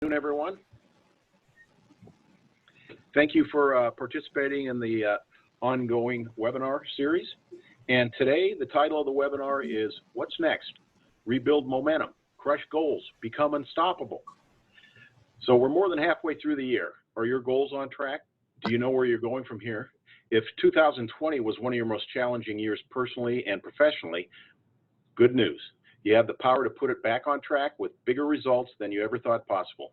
Good afternoon, everyone. Thank you for participating in the ongoing webinar series. And today, the title of the webinar is What's Next? Rebuild Momentum, Crush Goals, Become Unstoppable. So we're more than halfway through the year. Are your goals on track? Do you know where you're going from here? If 2020 was one of your most challenging years personally and professionally, good news. You have the power to put it back on track with bigger results than you ever thought possible.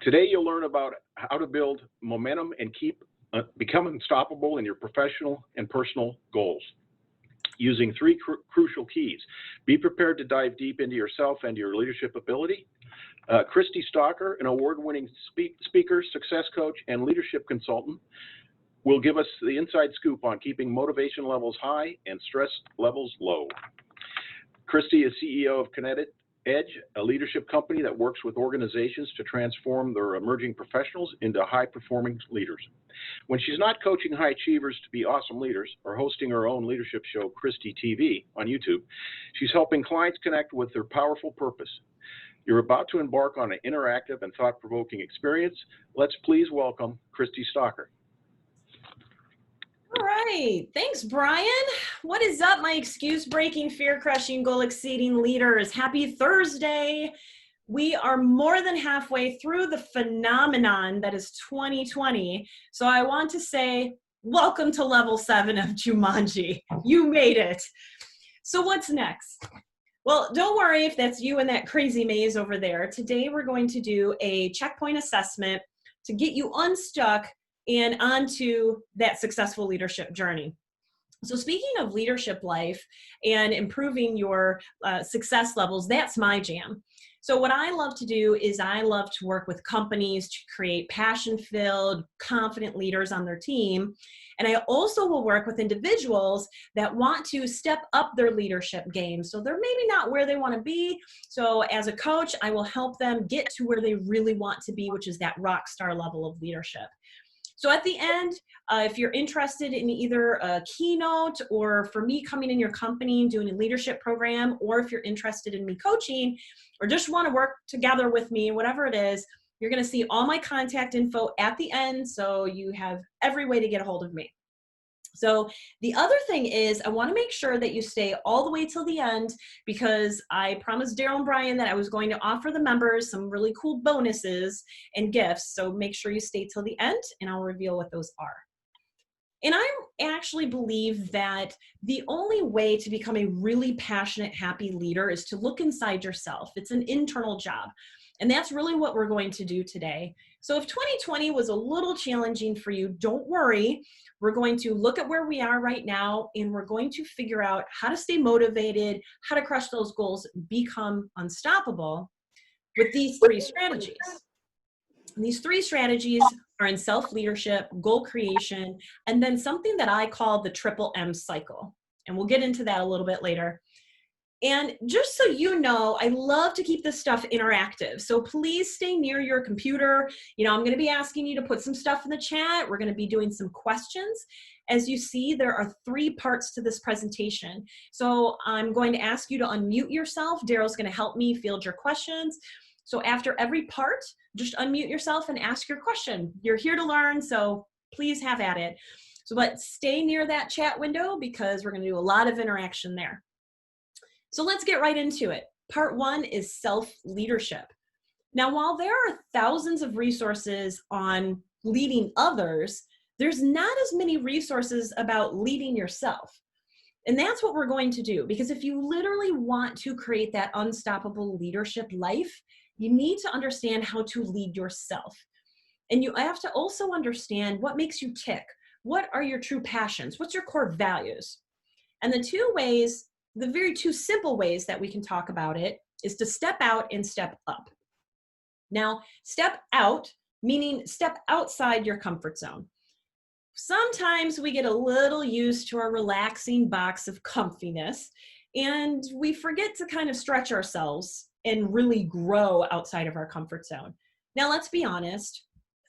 Today, you'll learn about how to build momentum and become unstoppable in your professional and personal goals using three crucial keys. Be prepared to dive deep into yourself and your leadership ability. Kristie Stalker, an award-winning speaker, success coach, and leadership consultant, will give us the inside scoop on keeping motivation levels high and stress levels low. Kristie is CEO of Kinetic Edge, a leadership company that works with organizations to transform their emerging professionals into high-performing leaders. When she's not coaching high achievers to be awesome leaders or hosting her own leadership show, Kristie TV, on YouTube, she's helping clients connect with their powerful purpose. You're about to embark on an interactive and thought-provoking experience. Let's please welcome Kristie Stalker. All right. Thanks, Brian. What is up, my excuse-breaking, fear-crushing, goal-exceeding leaders? Happy Thursday. We are more than halfway through the phenomenon that is 2020. So I want to say, welcome to level 7 of Jumanji. You made it. So what's next? Well, don't worry if that's you in that crazy maze over there. Today, we're going to do a checkpoint assessment to get you unstuck and onto that successful leadership journey. So speaking of leadership life and improving your success levels, that's my jam. So what I love to do is I love to work with companies to create passion-filled, confident leaders on their team. And I also will work with individuals that want to step up their leadership game. So they're maybe not where they want to be. So as a coach, I will help them get to where they really want to be, which is that rock star level of leadership. So at the end, if you're interested in either a keynote or for me coming in your company and doing a leadership program, or if you're interested in me coaching or just want to work together with me, whatever it is, you're going to see all my contact info at the end. So you have every way to get a hold of me. So the other thing is I want to make sure that you stay all the way till the end because I promised Daryl and Brian that I was going to offer the members some really cool bonuses and gifts. So make sure you stay till the end and I'll reveal what those are. And I actually believe that the only way to become a really passionate, happy leader is to look inside yourself. It's an internal job. And that's really what we're going to do today. So if 2020 was a little challenging for you, don't worry. We're going to look at where we are right now, and we're going to figure out how to stay motivated, how to crush those goals, become unstoppable with these 3 strategies. And these 3 strategies are in self-leadership, goal creation, and then something that I call the triple M cycle. And we'll get into that a little bit later. And just so you know, I love to keep this stuff interactive. So please stay near your computer. I'm going to be asking you to put some stuff in the chat. We're going to be doing some questions. As you see, there are 3 parts to this presentation. So I'm going to ask you to unmute yourself. Daryl's going to help me field your questions. So after every part, just unmute yourself and ask your question. You're here to learn, so please have at it. So but stay near that chat window because we're going to do a lot of interaction there. So let's get right into it. Part 1 is self-leadership. Now, while there are thousands of resources on leading others, there's not as many resources about leading yourself. And that's what we're going to do, because if you literally want to create that unstoppable leadership life, you need to understand how to lead yourself. And you have to also understand what makes you tick. What are your true passions? What's your core values? And the very 2 simple ways that we can talk about it is to step out and step up. Now, step out, meaning step outside your comfort zone. Sometimes we get a little used to our relaxing box of comfiness, and we forget to kind of stretch ourselves and really grow outside of our comfort zone. Now, let's be honest.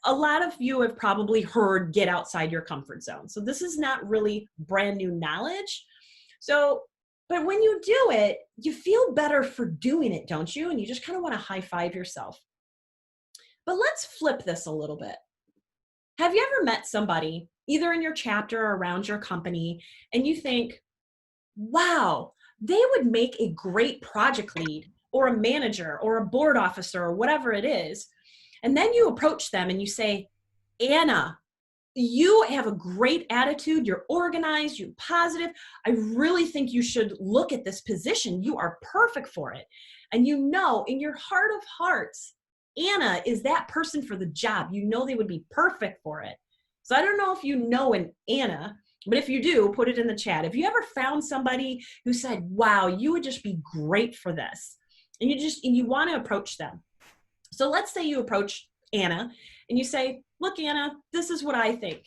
A lot of you have probably heard get outside your comfort zone. So this is not really brand new knowledge. But when you do it, you feel better for doing it, don't you? And you just kind of want to high five yourself. But let's flip this a little bit. Have you ever met somebody, either in your chapter or around your company, and you think, wow, they would make a great project lead or a manager or a board officer or whatever it is. And then you approach them and you say, Anna, you have a great attitude. You're organized, you're positive. I really think you should look at this position. You are perfect for it. And you know, in your heart of hearts, Anna is that person for the job. You know, they would be perfect for it. So I don't know if you know an Anna, but if you do, put it in the chat. If you ever found somebody who said, wow, you would just be great for this, and you want to approach them. So let's say you approach Anna and you say, look, Anna, this is what I think.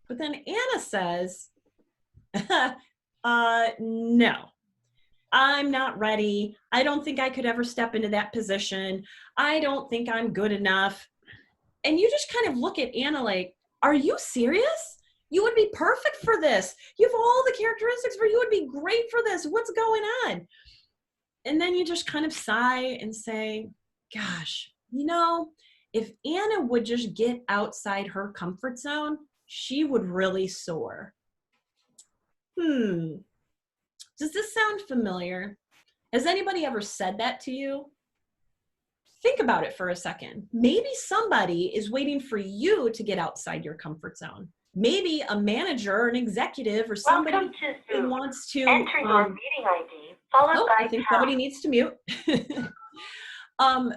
But then Anna says, no, I'm not ready. I don't think I could ever step into that position. I don't think I'm good enough. And you just kind of look at Anna like, are you serious? You would be perfect for this. You have all the characteristics where you would be great for this. What's going on? And then you just kind of sigh and say, gosh, you know, if Anna would just get outside her comfort zone, she would really soar. Does this sound familiar? Has anybody ever said that to you? Think about it for a second. Maybe somebody is waiting for you to get outside your comfort zone. Maybe a manager or an executive or somebody who wants to enter your meeting ID followed by I think somebody needs to mute.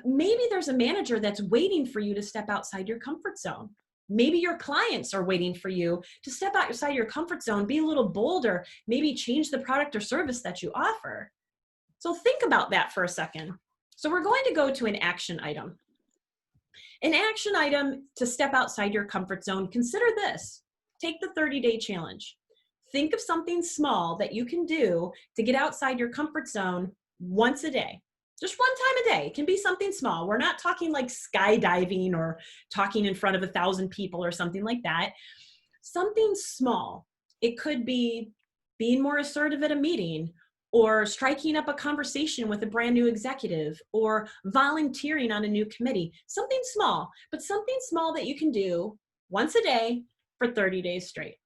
Maybe there's a manager that's waiting for you to step outside your comfort zone. Maybe your clients are waiting for you to step outside your comfort zone, be a little bolder, maybe change the product or service that you offer. So think about that for a second. So we're going to go to an action item. An action item to step outside your comfort zone. Consider this. Take the 30-day challenge. Think of something small that you can do to get outside your comfort zone once a day. Just one time a day. It can be something small. We're not talking like skydiving or talking in front of 1,000 people or something like that. Something small. It could be being more assertive at a meeting, or striking up a conversation with a brand new executive, or volunteering on a new committee. Something small, but something small that you can do once a day for 30 days straight.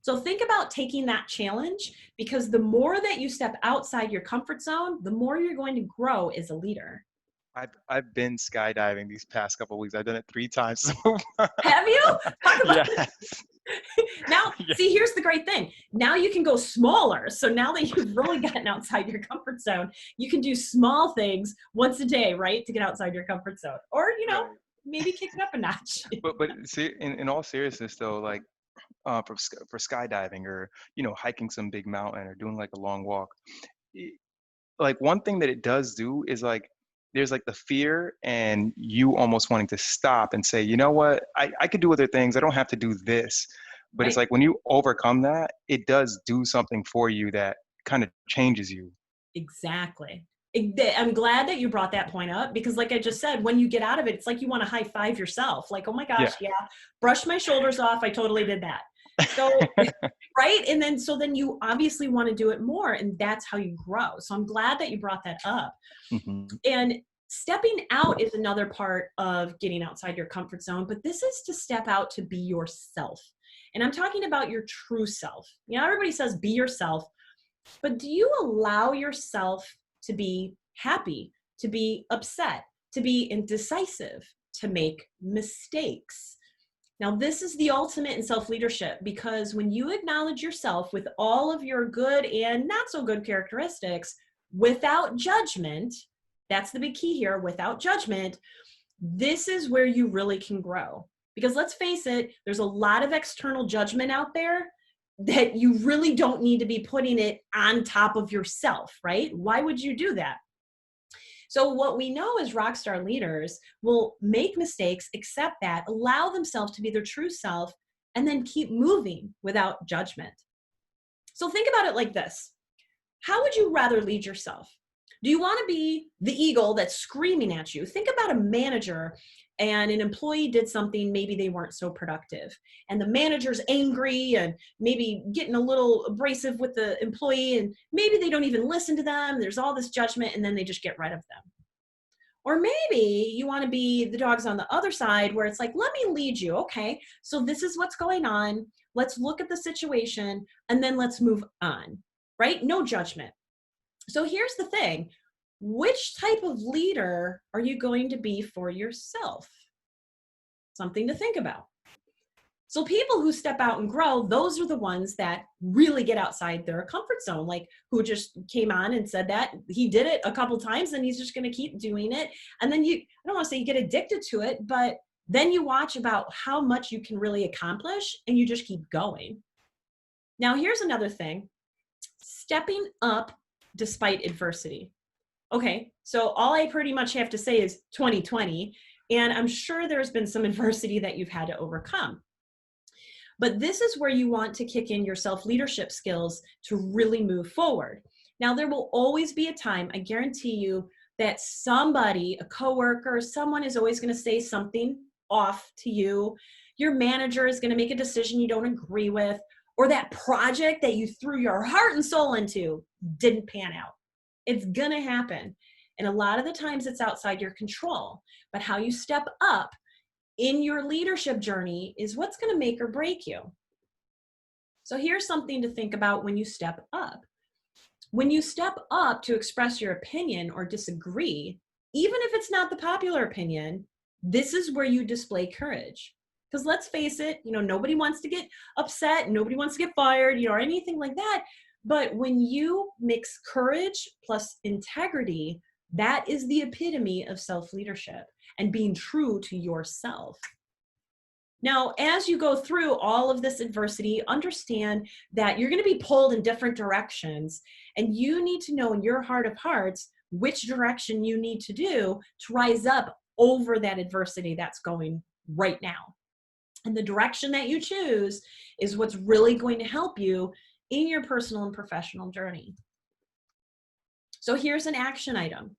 So think about taking that challenge, because the more that you step outside your comfort zone, the more you're going to grow as a leader. I've been skydiving these past couple of weeks. I've done it 3 times so far. Have you? Talk about yes. Now, see, here's the great thing. Now you can go smaller. So now that you've really gotten outside your comfort zone, you can do small things once a day, right? To get outside your comfort zone, or, you know, maybe kick it up a notch. But see, in all seriousness though, like for skydiving, or, you know, hiking some big mountain, or doing like a long walk, like one thing that it does do is, like, there's like the fear and you almost wanting to stop and say, you know what, I could do other things. I don't have to do this. But It's like when you overcome that, it does do something for you that kind of changes you. Exactly. I'm glad that you brought that point up, because like I just said, when you get out of it, it's like you want to high five yourself. Like, oh my gosh, yeah, brush my shoulders off. I totally did that. So, right. And then, so then you obviously want to do it more, and that's how you grow. So I'm glad that you brought that up. Mm-hmm. And stepping out is another part of getting outside your comfort zone, but this is to step out to be yourself. And I'm talking about your true self. You know, everybody says be yourself, but do you allow yourself to be happy, to be upset, to be indecisive, to make mistakes? Now, this is the ultimate in self-leadership, because when you acknowledge yourself with all of your good and not so good characteristics without judgment, that's the big key here, without judgment, this is where you really can grow. Because let's face it, there's a lot of external judgment out there that you really don't need to be putting it on top of yourself, right? Why would you do that? So what we know is rockstar leaders will make mistakes, accept that, allow themselves to be their true self, and then keep moving without judgment. So think about it like this. How would you rather lead yourself? Do you want to be the eagle that's screaming at you? Think about a manager and an employee did something, maybe they weren't so productive, and the manager's angry and maybe getting a little abrasive with the employee, and maybe they don't even listen to them. There's all this judgment, and then they just get rid of them. Or maybe you want to be the dogs on the other side where it's like, let me lead you. Okay, so this is what's going on. Let's look at the situation and then let's move on, right? No judgment. So here's the thing. Which type of leader are you going to be for yourself? Something to think about. So people who step out and grow, those are the ones that really get outside their comfort zone, like who just came on and said that he did it a couple times and he's just going to keep doing it. And then I don't want to say you get addicted to it, but then you watch about how much you can really accomplish and you just keep going. Now, here's another thing. Stepping up despite adversity. Okay, so all I pretty much have to say is 2020, and I'm sure there's been some adversity that you've had to overcome. But this is where you want to kick in your self-leadership skills to really move forward. Now, there will always be a time, I guarantee you, that somebody, a coworker, someone is always going to say something off to you. Your manager is going to make a decision you don't agree with, or that project that you threw your heart and soul into didn't pan out. It's going to happen. And a lot of the times it's outside your control. But how you step up in your leadership journey is what's going to make or break you. So here's something to think about when you step up. When you step up to express your opinion or disagree, even if it's not the popular opinion, this is where you display courage. Because let's face it, nobody wants to get upset, nobody wants to get fired, or anything like that. But when you mix courage plus integrity, that is the epitome of self-leadership and being true to yourself. Now, as you go through all of this adversity, understand that you're going to be pulled in different directions, and you need to know in your heart of hearts which direction you need to do to rise up over that adversity that's going right now. And the direction that you choose is what's really going to help you in your personal and professional journey. So here's an action item.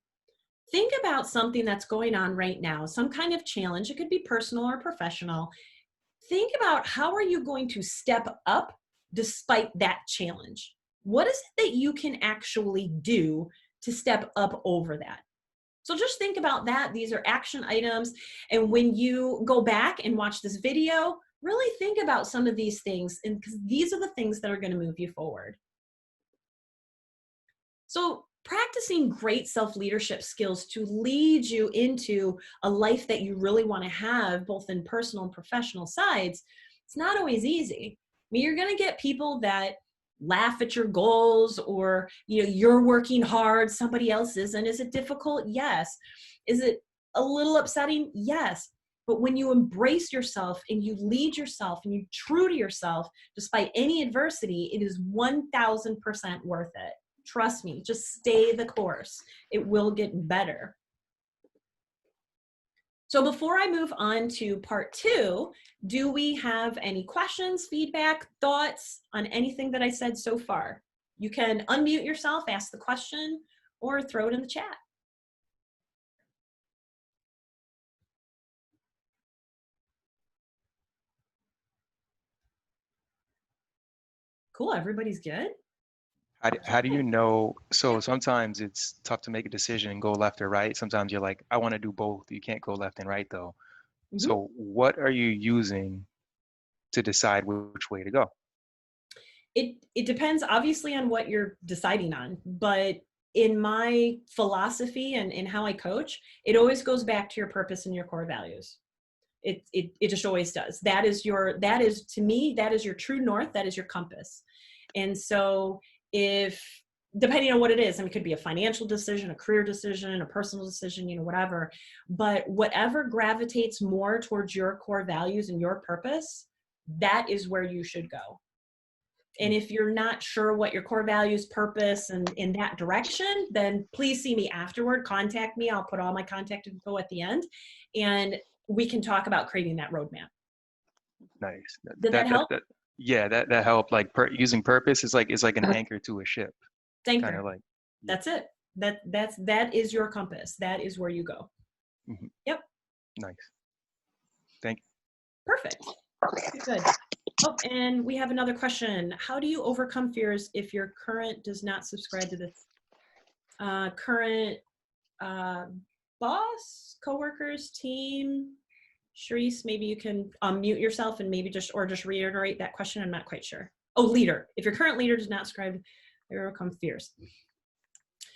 Think about something that's going on right now, some kind of challenge. It could be personal or professional. Think about how are you going to step up despite that challenge? What is it that you can actually do to step up over that? So just think about that. These are action items. And when you go back and watch this video, really think about some of these things, and because these are the things that are going to move you forward. So practicing great self-leadership skills to lead you into a life that you really want to have, both in personal and professional sides, it's not always easy. I mean, you're going to get people that laugh at your goals, or you're working hard, somebody else isn't. Is it difficult? Yes. Is it a little upsetting? Yes. But when you embrace yourself and you lead yourself and you're true to yourself despite any adversity, it is 1000% worth it. Trust me, just stay the course. It will get better. So before I move on to part 2, do we have any questions, feedback, thoughts on anything that I said so far? You can unmute yourself, ask the question, or throw it in the chat. Cool, everybody's good? How do you know? So sometimes it's tough to make a decision and go left or right. Sometimes you're like, I want to do both. You can't go left and right though. Mm-hmm. So what are you using to decide which way to go? It depends obviously on what you're deciding on, but in my philosophy and in how I coach, it always goes back to your purpose and your core values. It just always does. That is to me, that is your true north, that is your compass. And so if, depending on what it is, I mean, it could be a financial decision, a career decision, a personal decision, whatever, but whatever gravitates more towards your core values and your purpose, that is where you should go. And if you're not sure what your core values, purpose, and in that direction, then please see me afterward, contact me. I'll put all my contact info at the end, and we can talk about creating that roadmap. Nice. Did that help? Yeah, that helped. Like using purpose is like an anchor to a ship. Anchor. Kind of like. Yeah. That's it. That is your compass. That is where you go. Mm-hmm. Yep. Nice. Thank you. Perfect. Good. Oh, and we have another question. How do you overcome fears if your current does not subscribe to this current boss, coworkers, team? Sharice, maybe you can mute yourself and maybe just reiterate that question. I'm not quite sure. Oh, leader. If your current leader does not describe, there will come fears.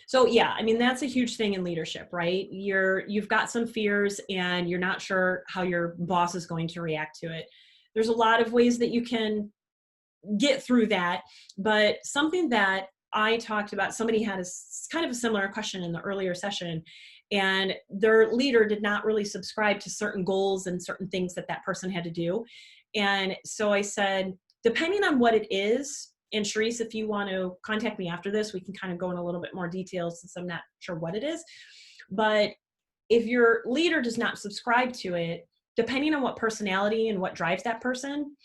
So yeah, I mean, that's a huge thing in leadership, right? You've got some fears and you're not sure how your boss is going to react to it. There's a lot of ways that you can get through that, but something that I talked about, somebody had kind of a similar question in the earlier session, and their leader did not really subscribe to certain goals and certain things that that person had to do. And so I said, depending on what it is, and Sharice, if you want to contact me after this, we can kind of go in a little bit more detail since I'm not sure what it is. But if your leader does not subscribe to it, depending on what personality and what drives that person,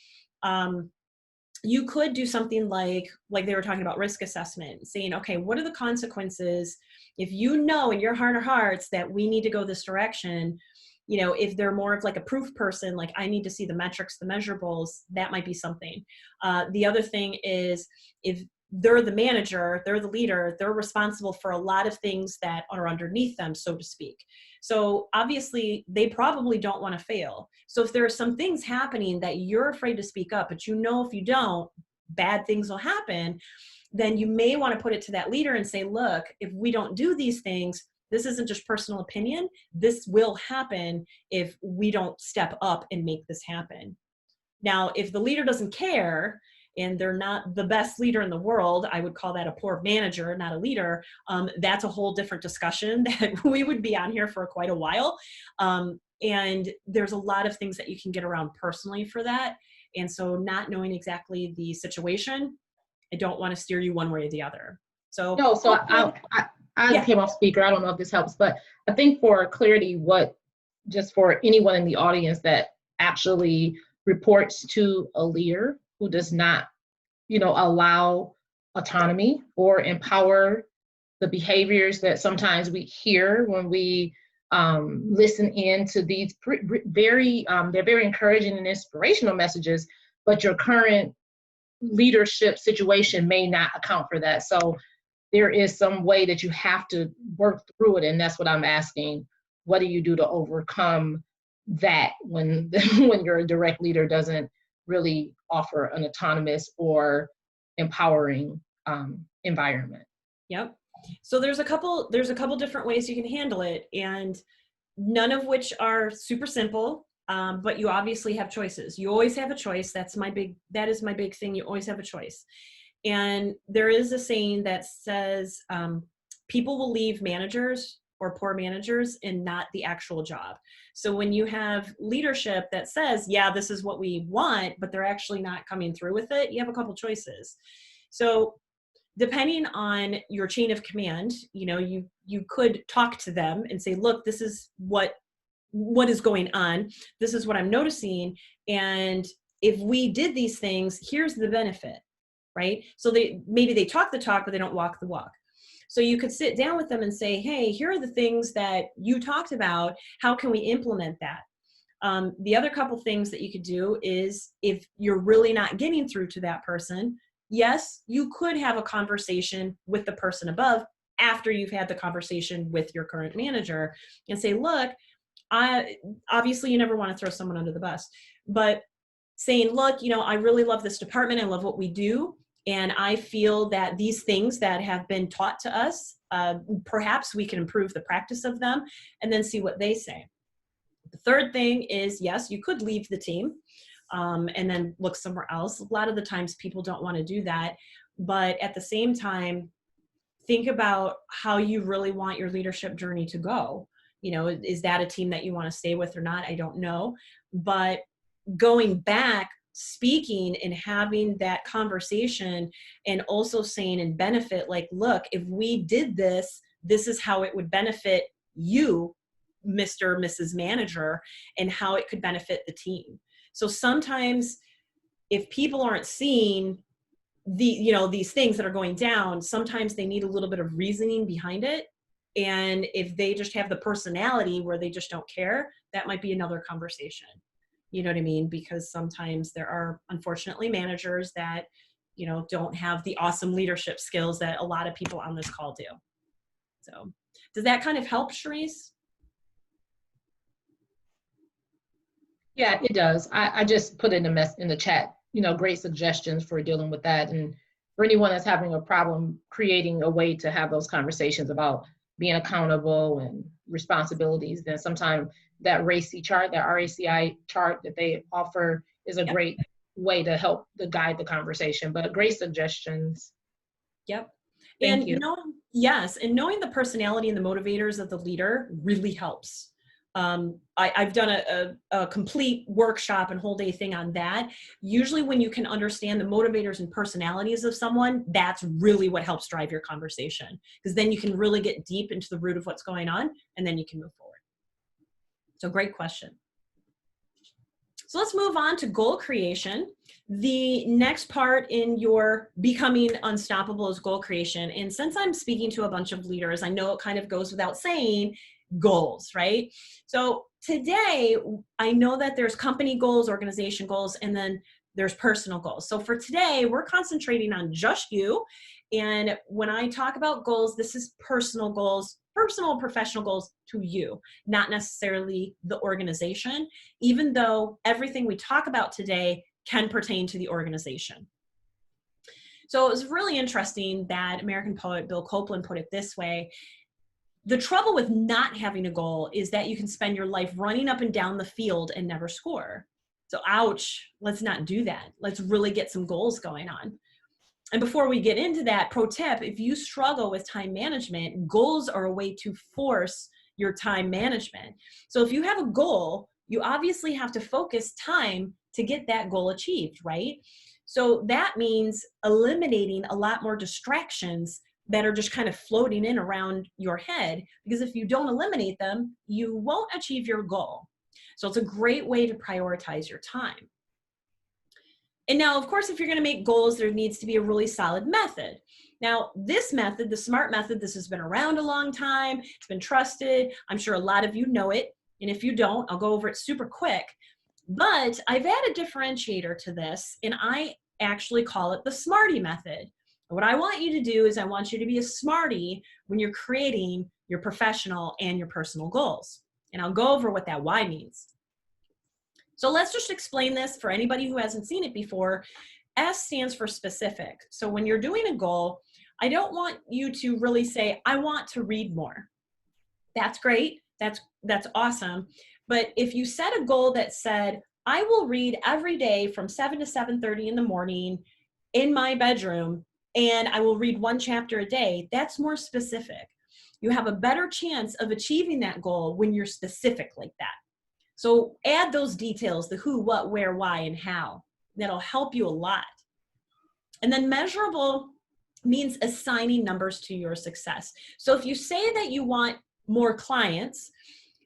you could do something like they were talking about risk assessment, saying, okay, what are the consequences if you know in your heart of hearts that we need to go this direction? You know, if they're more of like a proof person, like I need to see the metrics, the measurables, that might be something. The other thing is if they're the manager, they're the leader, they're responsible for a lot of things that are underneath them, so to speak. So obviously they probably don't want to fail. So if there are some things happening that you're afraid to speak up, but you know if you don't, bad things will happen, then you may want to put it to that leader and say, look, if we don't do these things, this isn't just personal opinion. This will happen if we don't step up and make this happen. Now, if the leader doesn't care and they're not the best leader in the world, I would call that a poor manager, not a leader. That's a whole different discussion that we would be on here for quite a while. And there's a lot of things that you can get around personally for that. And so not knowing exactly the situation, I don't want to steer you one way or the other. So no, so I came off speaker. I don't know if this helps, but I think for clarity, just for anyone in the audience that actually reports to a leader who does not, allow autonomy or empower the behaviors that sometimes we hear when we listen in to these they're very encouraging and inspirational messages, but your current leadership situation may not account for that. So there is some way that you have to work through it. And that's what I'm asking. What do you do to overcome that when your direct leader doesn't really offer an autonomous or empowering environment? Yep. So there's a couple different ways you can handle it, and none of which are super simple. But you obviously have choices. You always have a choice. That is my big thing. You always have a choice. And there is a saying that says, people will leave managers or poor managers and not the actual job. So when you have leadership that says, yeah, this is what we want, but they're actually not coming through with it, you have a couple choices. So depending on your chain of command, you could talk to them and say, look, this is what is going on. This is what I'm noticing. And if we did these things, here's the benefit, right? So maybe they talk the talk, but they don't walk the walk. So you could sit down with them and say, hey, here are the things that you talked about. How can we implement that? The other couple things that you could do is, if you're really not getting through to that person, yes, you could have a conversation with the person above after you've had the conversation with your current manager and say, look, obviously you never want to throw someone under the bus, but saying, look, I really love this department. I love what we do. And I feel that these things that have been taught to us, perhaps we can improve the practice of them, and then see what they say. The third thing is, yes, you could leave the team and then look somewhere else. A lot of the times people don't want to do that. But at the same time, think about how you really want your leadership journey to go. Is that a team that you want to stay with or not? I don't know. But going back, speaking and having that conversation, and also saying and benefit, like, look, if we did this, this is how it would benefit you, Mr. or Mrs. Manager, and how it could benefit the team. So sometimes if people aren't seeing these things that are going down, sometimes they need a little bit of reasoning behind it. And if they just have the personality where they just don't care, that might be another conversation. You know what I mean? Because sometimes there are, unfortunately, managers that, don't have the awesome leadership skills that a lot of people on this call do. So does that kind of help, Sharice? Yeah, it does. I just put in in the chat, great suggestions for dealing with that. And for anyone that's having a problem creating a way to have those conversations about being accountable and responsibilities, then sometimes that RACI chart, that RACI chart that they offer is a Yep. great way to help to guide the conversation. But great suggestions. Yep. Thank And you. yes, and knowing the personality and the motivators of the leader really helps. I've done a complete workshop and whole day thing on that. Usually when you can understand the motivators and personalities of someone, that's really what helps drive your conversation, because then you can really get deep into the root of what's going on, and then you can move forward. So great question. So let's move on to goal creation. The next part in your becoming unstoppable is goal creation. And since I'm speaking to a bunch of leaders, I know it kind of goes without saying, goals, right? So today, I know that there's company goals, organization goals, and then there's personal goals. So for today, we're concentrating on just you. And when I talk about goals, this is personal goals, personal and professional goals to you, not necessarily the organization, even though everything we talk about today can pertain to the organization. So it was really interesting that American poet Bill Copeland put it this way: the trouble with not having a goal is that you can spend your life running up and down the field and never score. So ouch, let's not do that. Let's really get some goals going on. And before we get into that, pro tip, if you struggle with time management, goals are a way to force your time management. So if you have a goal, you obviously have to focus time to get that goal achieved, right? So that means eliminating a lot more distractions that are just kind of floating in around your head, because if you don't eliminate them, you won't achieve your goal. So it's a great way to prioritize your time. And now, of course, if you're going to make goals, there needs to be a really solid method. Now, this method, the SMART method, this has been around a long time. It's been trusted. I'm sure a lot of you know it. And if you don't, I'll go over it super quick. But I've added a differentiator to this, and I actually call it the SMARTY method. What I want you to do is I want you to be a smarty when you're creating your professional and your personal goals. And I'll go over what that why means. So let's just explain this for anybody who hasn't seen it before. S stands for specific. So when you're doing a goal, I don't want you to really say, I want to read more. That's great. That's awesome. But if you set a goal that said, I will read every day from 7 to 7:30 in the morning in my bedroom, and I will read one chapter a day, that's more specific. You have a better chance of achieving that goal when you're specific like that. So add those details, the who, what, where, why, and how. That'll help you a lot. And then measurable means assigning numbers to your success. So if you say that you want more clients,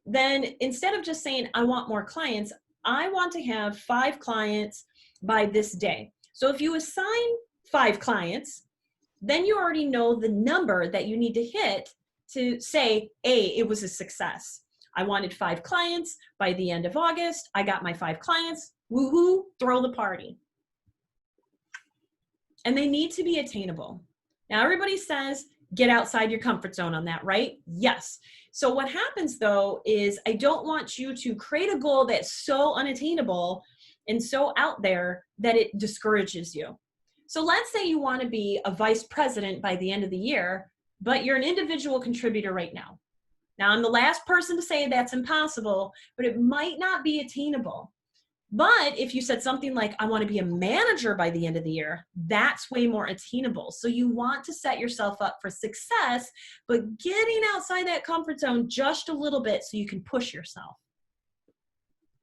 then instead of just saying, I want more clients, I want to have 5 clients by this day. So if you assign 5 clients, then you already know the number that you need to hit to say, it was a success. I wanted 5 clients by the end of August. I got my 5 clients. Woohoo, throw the party. And they need to be attainable. Now, everybody says, get outside your comfort zone on that, right? Yes. So what happens though is I don't want you to create a goal that's so unattainable and so out there that it discourages you. So let's say you want to be a vice president by the end of the year, but you're an individual contributor right now. Now, I'm the last person to say that's impossible, but it might not be attainable. But if you said something like, I want to be a manager by the end of the year, that's way more attainable. So you want to set yourself up for success, but getting outside that comfort zone just a little bit so you can push yourself.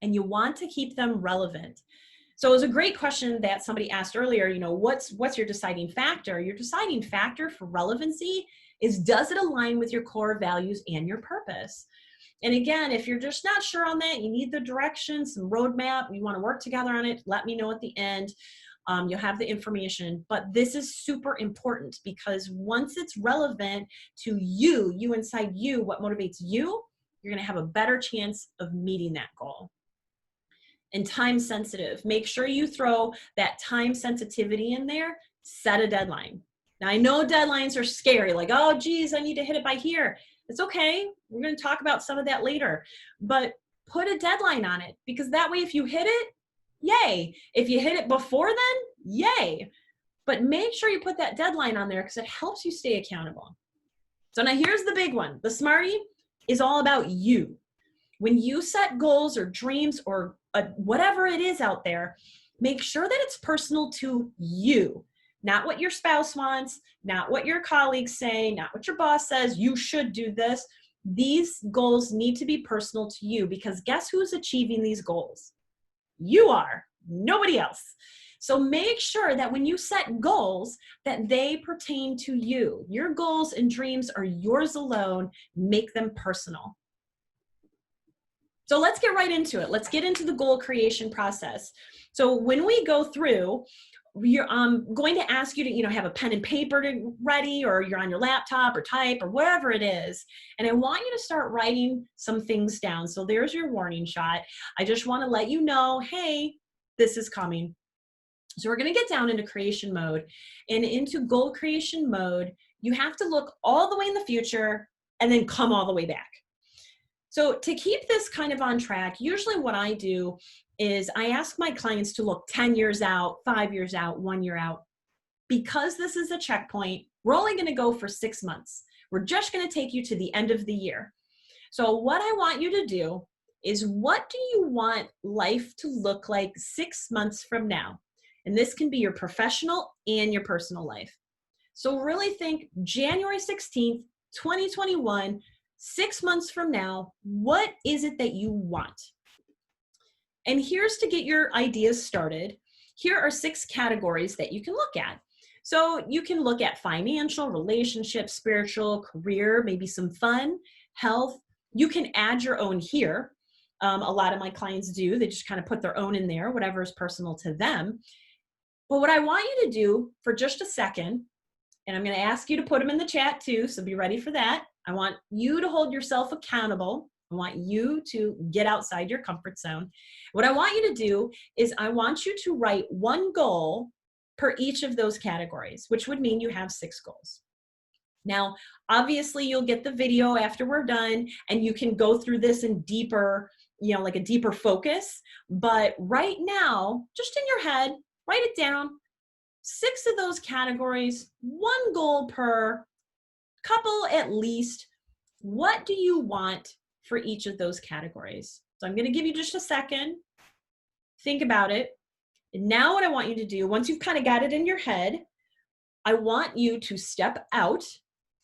And you want to keep them relevant. So it was a great question that somebody asked earlier, what's your deciding factor? Your deciding factor for relevancy is, does it align with your core values and your purpose? And again, if you're just not sure on that, you need the direction, some roadmap, you want to work together on it, let me know at the end. You'll have the information. But this is super important, because once it's relevant to you inside you, what motivates you, you're going to have a better chance of meeting that goal. And time sensitive. Make sure you throw that time sensitivity in there. Set a deadline. Now, I know deadlines are scary, like, oh, geez, I need to hit it by here. It's okay. We're going to talk about some of that later. But put a deadline on it, because that way if you hit it, yay. If you hit it before then, yay. But make sure you put that deadline on there because it helps you stay accountable. So now here's the big one. The Smarty is all about you. When you set goals or dreams or whatever it is out there, make sure that it's personal to you, not what your spouse wants, not what your colleagues say, not what your boss says, you should do this. These goals need to be personal to you, because guess who's achieving these goals? You are, nobody else. So make sure that when you set goals, that they pertain to you. Your goals and dreams are yours alone. Make them personal. So let's get right into it. Let's get into the goal creation process. So when we go through, I'm going to ask you to, have a pen and paper ready, or you're on your laptop or type or whatever it is. And I want you to start writing some things down. So there's your warning shot. I just want to let you know, hey, this is coming. So we're going to get down into creation mode, and into goal creation mode, you have to look all the way in the future and then come all the way back. So to keep this kind of on track, usually what I do is I ask my clients to look 10 years out, 5 years out, 1 year out. Because this is a checkpoint, we're only going to go for 6 months. We're just going to take you to the end of the year. So what I want you to do is, what do you want life to look like 6 months from now? And this can be your professional and your personal life. So really think January 16th, 2021, 6 months from now, what is it that you want? And here's to get your ideas started. Here are 6 categories that you can look at. So you can look at financial, relationship, spiritual, career, maybe some fun, health. You can add your own here. A lot of my clients do. They just kind of put their own in there, whatever is personal to them. But what I want you to do for just a second, and I'm going to ask you to put them in the chat too, so be ready for that. I want you to hold yourself accountable. I want you to get outside your comfort zone. What I want you to do is, I want you to write one goal per each of those categories, which would mean you have 6 goals. Now, obviously you'll get the video after we're done, and you can go through this in deeper, like a deeper focus. But right now, just in your head, write it down. 6 of those categories, 1 goal per, couple at least. What do you want for each of those categories? So I'm going to give you just a second. Think about it. And now what I want you to do, once you've kind of got it in your head, I want you to step out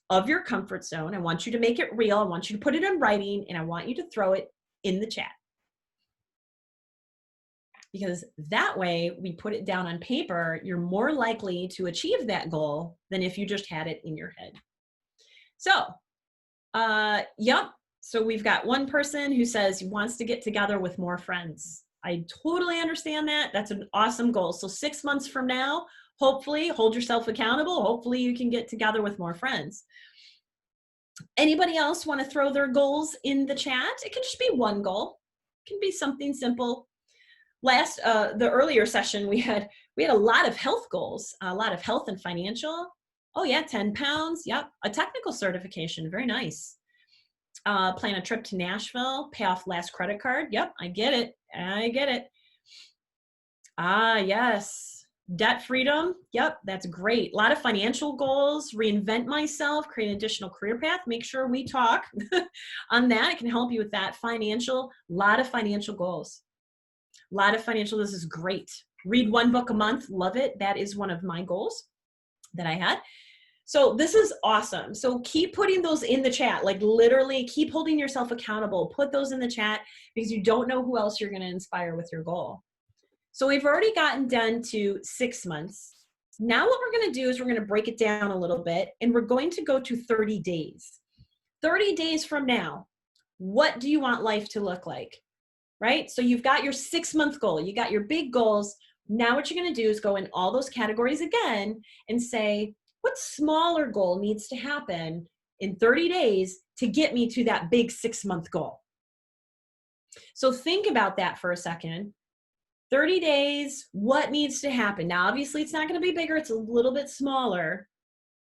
of your comfort zone. I want you to make it real. I want you to put it in writing, and I want you to throw it in the chat. Because that way, we put it down on paper, you're more likely to achieve that goal than if you just had it in your head. So, yep. So we've got one person who says he wants to get together with more friends. I totally understand that. That's an awesome goal. So 6 months from now, hopefully, hold yourself accountable. Hopefully you can get together with more friends. Anybody else want to throw their goals in the chat? It can just be one goal. It can be something simple. The earlier session, we had a lot of health goals, a lot of health and financial. Oh yeah, 10 pounds. Yep. A technical certification. Very nice. Plan a trip to Nashville, pay off last credit card. Yep. I get it. Ah, yes. Debt freedom. Yep. That's great. A lot of financial goals, reinvent myself, create an additional career path. Make sure we talk on that. It can help you with that. Financial, a lot of financial goals. A lot of financial, this is great. Read 1 book a month, love it. That is one of my goals that I had. So this is awesome. So keep putting those in the chat, like literally keep holding yourself accountable. Put those in the chat, because you don't know who else you're going to inspire with your goal. So we've already gotten done to 6 months. Now what we're going to do is we're going to break it down a little bit, and we're going to go to 30 days. 30 days from now, what do you want life to look like? Right? So you've got your 6-month goal. You got your big goals. Now what you're going to do is go in all those categories again and say, what smaller goal needs to happen in 30 days to get me to that big 6-month goal? So think about that for a second. 30 days, what needs to happen? Now, obviously, it's not going to be bigger. It's a little bit smaller.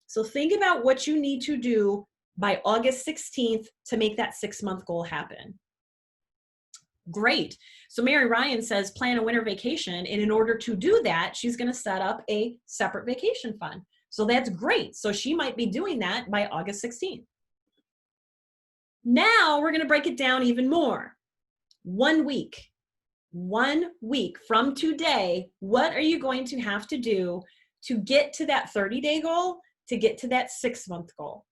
So think about what you need to do by August 16th to make that 6-month goal happen. Great. So Mary Ryan says, plan a winter vacation. And in order to do that, she's going to set up a separate vacation fund. So that's great. So she might be doing that by August 16th. Now we're going to break it down even more. 1 week. 1 week from today, what are you going to have to do to get to that 30-day goal, to get to that 6-month goal?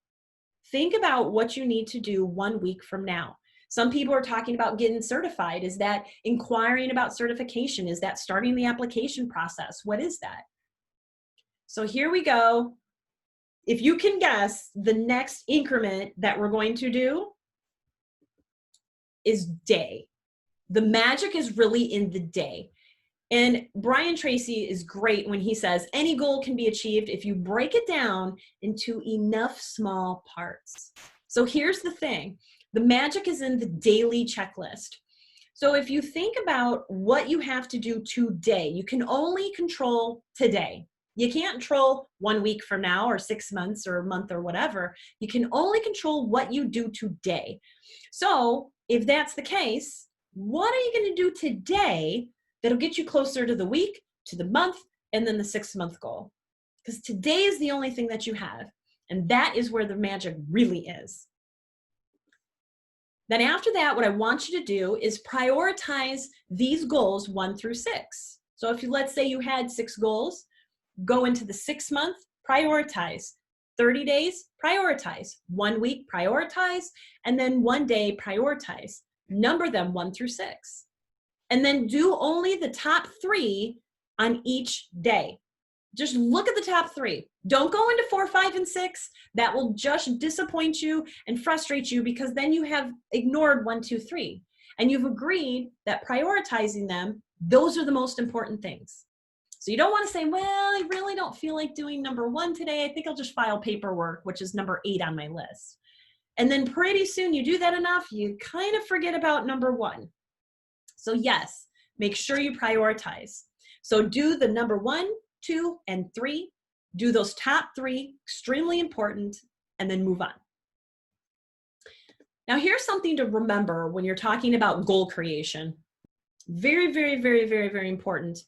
Think about what you need to do 1 week from now. Some people are talking about getting certified. Is that inquiring about certification? Is that starting the application process? What is that? So here we go. If you can guess, the next increment that we're going to do is day. The magic is really in the day. And Brian Tracy is great when he says any goal can be achieved if you break it down into enough small parts. So here's the thing. The magic is in the daily checklist. So if you think about what you have to do today, you can only control today. You can't control 1 week from now or 6 months or a month or whatever. You can only control what you do today. So if that's the case, what are you going to do today that'll get you closer to the week, to the month, and then the 6-month goal? Because today is the only thing that you have. And that is where the magic really is. Then after that, what I want you to do is prioritize these goals 1 through 6. So if you, let's say you had 6 goals, go into the 6-month, prioritize. 30 days, prioritize. 1 week, prioritize. And then 1 day, prioritize. Number them 1 through 6. And then do only the top 3 on each day. Just look at the top 3. Don't go into 4, 5, and 6. That will just disappoint you and frustrate you because then you have ignored 1, 2, 3. And you've agreed that prioritizing them, those are the most important things. So you don't want to say, well, I really don't feel like doing number 1 today. I think I'll just file paperwork, which is number 8 on my list. And then pretty soon you do that enough, you kind of forget about number 1. So yes, make sure you prioritize. So do the number 1, 2, and 3. Do those top 3, extremely important, and then move on. Now here's something to remember when you're talking about goal creation. Very, very, very, very, very important.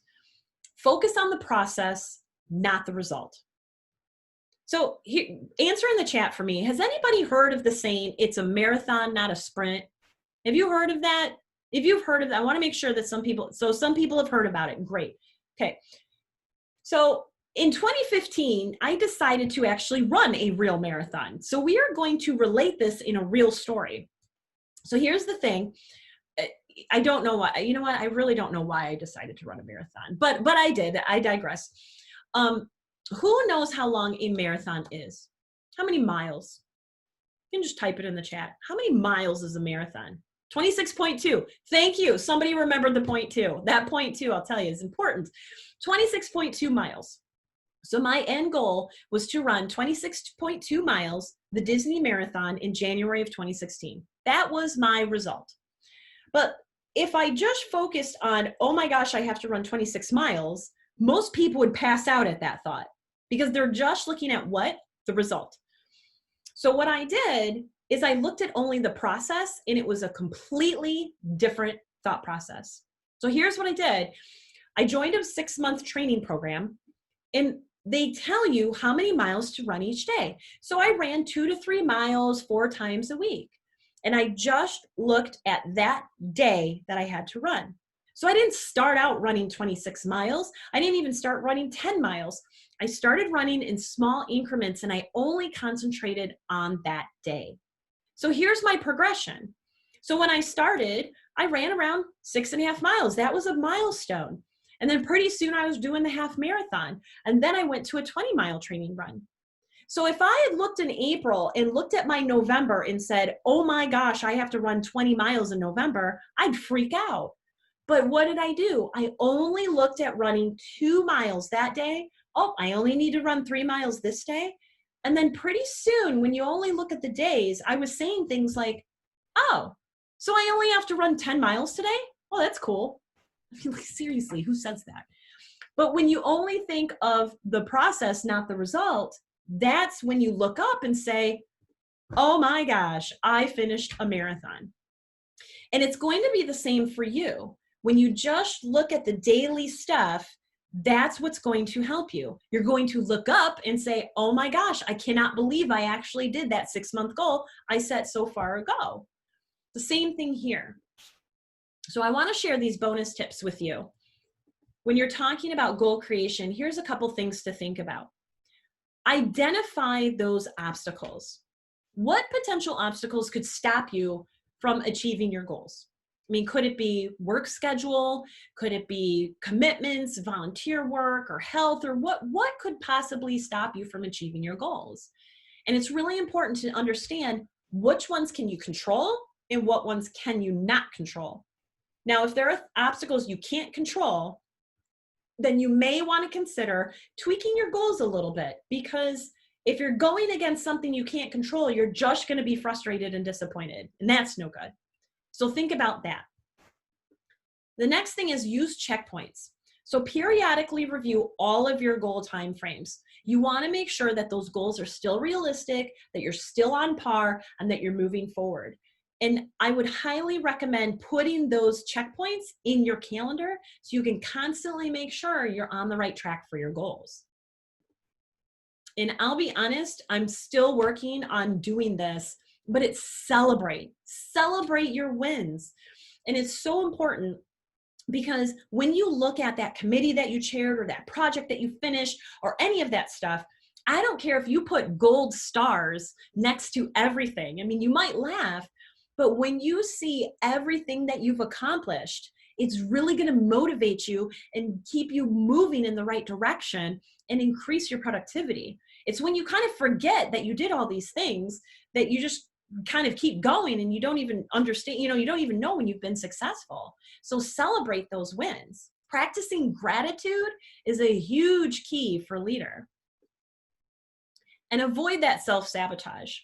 Focus on the process, not the result. So here, answer in the chat for me. Has anybody heard of the saying, it's a marathon, not a sprint? Have you heard of that? If you've heard of that, I want to make sure that some people have heard about it. Great. Okay. So in 2015, I decided to actually run a real marathon. So we are going to relate this in a real story. So here's the thing. I don't know why, you know what? I really don't know why I decided to run a marathon, but I did. I digress. Who knows how long a marathon is? How many miles? You can just type it in the chat. How many miles is a marathon? 26.2. Thank you. Somebody remembered the point 2. That point 2, I'll tell you, is important. 26.2 miles. So my end goal was to run 26.2 miles, the Disney Marathon, in January of 2016. That was my result. But if I just focused on, oh my gosh, I have to run 26 miles, most people would pass out at that thought because they're just looking at what? The result. So what I did is I looked at only the process, and it was a completely different thought process. So here's what I did. I joined a 6-month training program, and they tell you how many miles to run each day. So I ran 2 to 3 miles 4 times a week. And I just looked at that day that I had to run. So I didn't start out running 26 miles. I didn't even start running 10 miles. I started running in small increments, and I only concentrated on that day. So here's my progression. So when I started, I ran around 6.5 miles. That was a milestone. And then pretty soon I was doing the half marathon. And then I went to a 20-mile training run. So if I had looked in April and looked at my November and said, oh my gosh, I have to run 20 miles in November, I'd freak out. But what did I do? I only looked at running 2 miles that day. Oh, I only need to run 3 miles this day. And then pretty soon, when you only look at the days, I was saying things like, oh, so I only have to run 10 miles today? Well, that's cool. I mean, like, seriously, who says that? But when you only think of the process, not the result, that's when you look up and say, oh my gosh, I finished a marathon. And it's going to be the same for you. When you just look at the daily stuff, that's what's going to help you. You're going to look up and say, oh my gosh, I cannot believe I actually did that 6-month goal I set so far ago. The same thing here. So I want to share these bonus tips with you. When you're talking about goal creation, here's a couple things to think about. Identify those obstacles. What potential obstacles could stop you from achieving your goals? I mean, could it be work schedule? Could it be commitments, volunteer work, or health? Or what could possibly stop you from achieving your goals? And it's really important to understand which ones can you control and what ones can you not control. Now, if there are obstacles you can't control, then you may want to consider tweaking your goals a little bit, because if you're going against something you can't control, you're just going to be frustrated and disappointed, and that's no good. So think about that. The next thing is use checkpoints. So periodically review all of your goal timeframes. You want to make sure that those goals are still realistic, that you're still on par, and that you're moving forward. And I would highly recommend putting those checkpoints in your calendar so you can constantly make sure you're on the right track for your goals. And I'll be honest, I'm still working on doing this, but it's celebrate your wins. And it's so important, because when you look at that committee that you chaired or that project that you finished or any of that stuff, I don't care if you put gold stars next to everything. I mean, you might laugh, but when you see everything that you've accomplished, it's really going to motivate you and keep you moving in the right direction and increase your productivity. It's when you kind of forget that you did all these things that you just kind of keep going and you don't even understand, you don't even know when you've been successful. So celebrate those wins. Practicing gratitude is a huge key for a leader. And avoid that self-sabotage.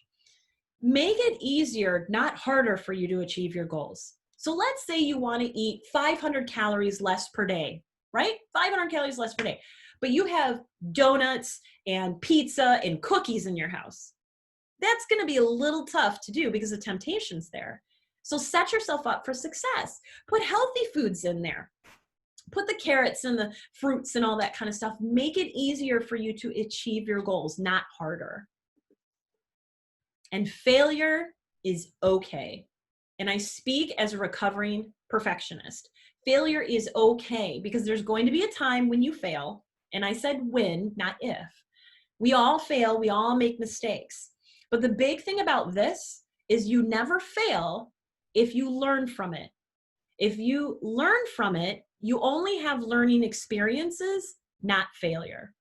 Make it easier, not harder, for you to achieve your goals. So let's say you want to eat 500 calories less per day, right? 500 calories less per day. But you have donuts and pizza and cookies in your house. That's going to be a little tough to do because the temptation's there. So set yourself up for success. Put healthy foods in there. Put the carrots and the fruits and all that kind of stuff. Make it easier for you to achieve your goals, not harder. And failure is okay. And I speak as a recovering perfectionist. Failure is okay, because there's going to be a time when you fail. And I said when, not if. We all fail. We all make mistakes. But the big thing about this is you never fail if you learn from it. If you learn from it, you only have learning experiences, not failure.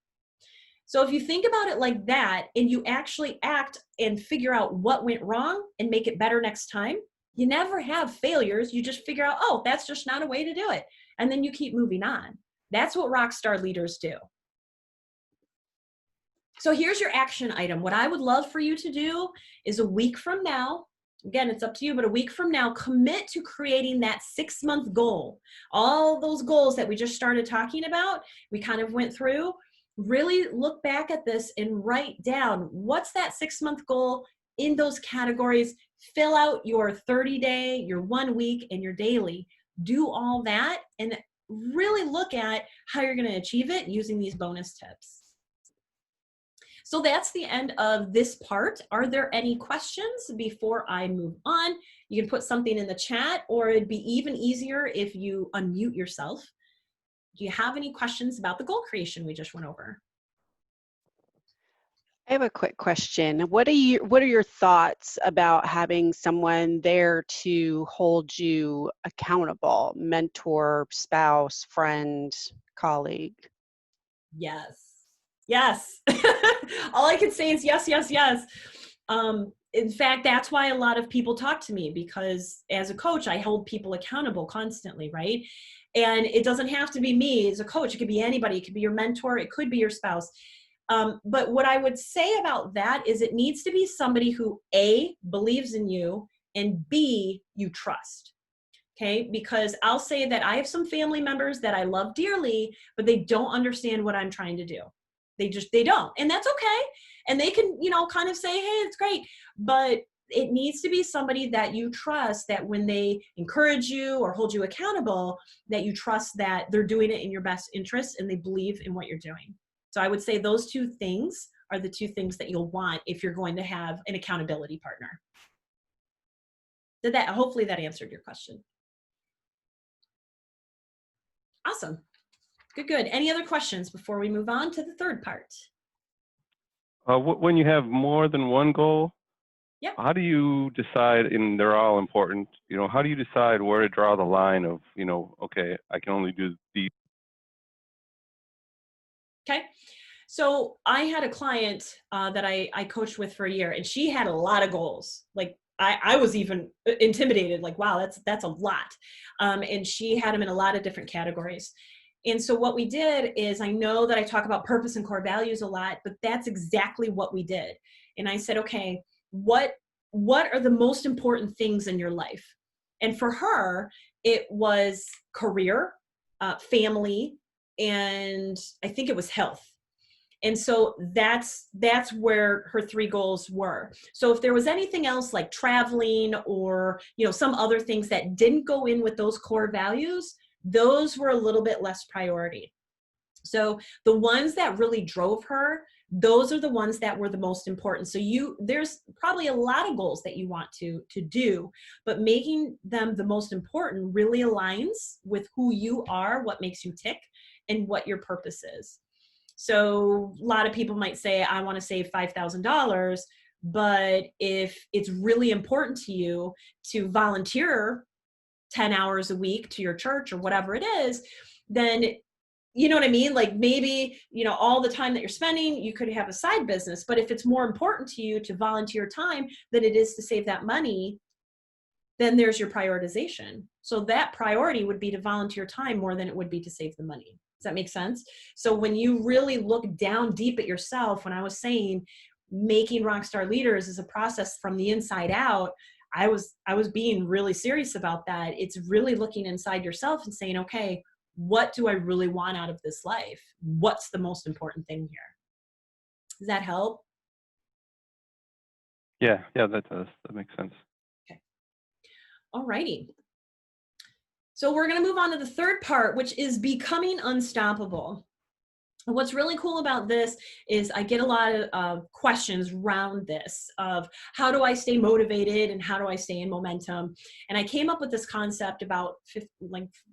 So if you think about it like that, and you actually act and figure out what went wrong and make it better next time, you never have failures. You just figure out, oh, that's just not a way to do it. And then you keep moving on. That's what rock star leaders do. So here's your action item. What I would love for you to do is, a week from now, again, it's up to you, but a week from now, commit to creating that 6-month goal. All those goals that we just started talking about, we kind of went through. Really look back at this and write down, what's that 6-month goal in those categories. Fill out your 30-day, your 1 week, and your daily. Do all that and really look at how you're going to achieve it using these bonus tips. So that's the end of this part. Are there any questions before I move on? You can put something in the chat, or it'd be even easier if you unmute yourself. Do you have any questions about the goal creation we just went over? I have a quick question. What are your thoughts about having someone there to hold you accountable? Mentor, spouse, friend, colleague? Yes. Yes. All I can say is yes, yes, yes. In fact, that's why a lot of people talk to me, because as a coach, I hold people accountable constantly, right? And it doesn't have to be me as a coach. It could be anybody. It could be your mentor. It could be your spouse. But what I would say about that is, it needs to be somebody who, A, believes in you, and B, you trust. Okay, because I'll say that I have some family members that I love dearly, but they don't understand what I'm trying to do. They don't. And that's okay. And they can, kind of say, hey, it's great. But it needs to be somebody that you trust, that when they encourage you or hold you accountable, that you trust that they're doing it in your best interest and they believe in what you're doing. So I would say those two things are the two things that you'll want if you're going to have an accountability partner. Hopefully that answered your question. Awesome. Good. Any other questions before we move on to the third part? When you have more than one goal, Yep. how do you decide, and they're all important, how do you decide where to draw the line of, okay, I can only do these? Okay. So I had a client that I coached with for a year, and she had a lot of goals. Like I was even intimidated, like, wow, that's a lot. And she had them in a lot of different categories. And so what we did is, I know that I talk about purpose and core values a lot, but that's exactly what we did. And I said, okay, what are the most important things in your life? And for her, it was career, family, and I think it was health. And so that's where her three goals were. So if there was anything else like traveling or, some other things that didn't go in with those core values, those were a little bit less priority. So the ones that really drove her, those are the ones that were the most important. So there's probably a lot of goals that you want to do, but making them the most important really aligns with who you are, what makes you tick, and what your purpose is. So a lot of people might say, I want to save $5,000, but if it's really important to you to volunteer 10 hours a week to your church or whatever it is, then you know what I mean? Like maybe, all the time that you're spending, you could have a side business, but if it's more important to you to volunteer time than it is to save that money, then there's your prioritization. So that priority would be to volunteer time more than it would be to save the money. Does that make sense? So when you really look down deep at yourself, when I was saying making rockstar leaders is a process from the inside out, I was being really serious about that. It's really looking inside yourself and saying, okay, what do I really want out of this life? What's the most important thing here? Does that help? Yeah, that does. That makes sense. Okay. All righty. So we're going to move on to the third part, which is becoming unstoppable. And what's really cool about this is I get a lot of questions around this of how do I stay motivated and how do I stay in momentum? And I came up with this concept about